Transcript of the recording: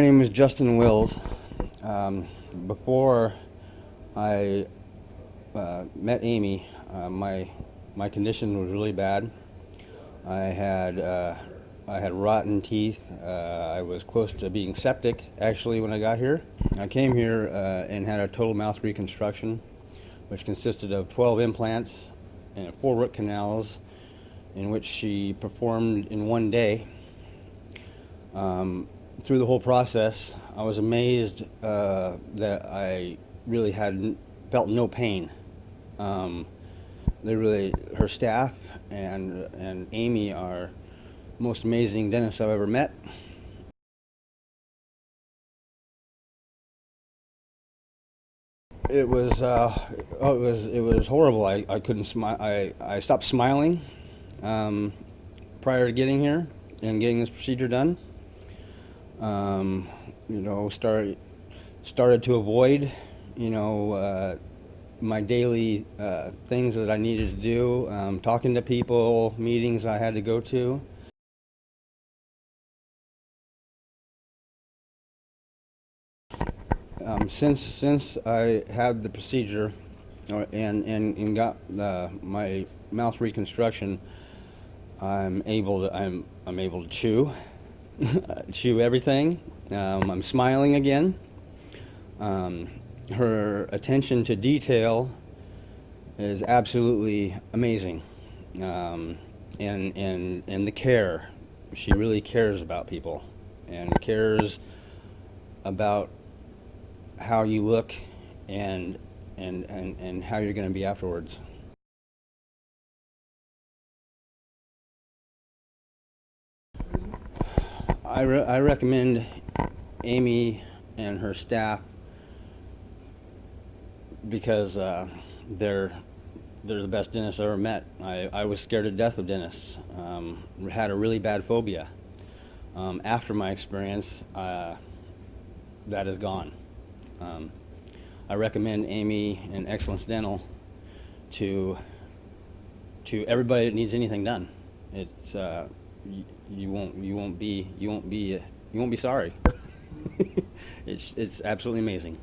My name is Justin Wills. Before I met Amy, my condition was really bad. I had rotten teeth. I was close to being septic actually when I got here. I came here and had a total mouth reconstruction, which consisted of 12 implants and 4 root canals, in which she performed in one day. Through the whole process, I was amazed that I really felt no pain. Her staff and Amy are the most amazing dentists I've ever met. It was horrible. I couldn't smile. I stopped smiling prior to getting here and getting this procedure done. Started to avoid, my daily things that I needed to do, talking to people, meetings I had to go to. Since I had the procedure and got my mouth reconstruction, I'm able to chew. Chew everything. I'm smiling again. Her attention to detail is absolutely amazing, and the care. She really cares about people and cares about how you look and how you're going to be afterwards. I recommend Amy and her staff because they're the best dentists I ever met. I was scared to death of dentists. Had a really bad phobia. After my experience, that is gone. I recommend Amy and Excellence Dental to everybody that needs anything done. It's you won't be sorry. It's absolutely amazing.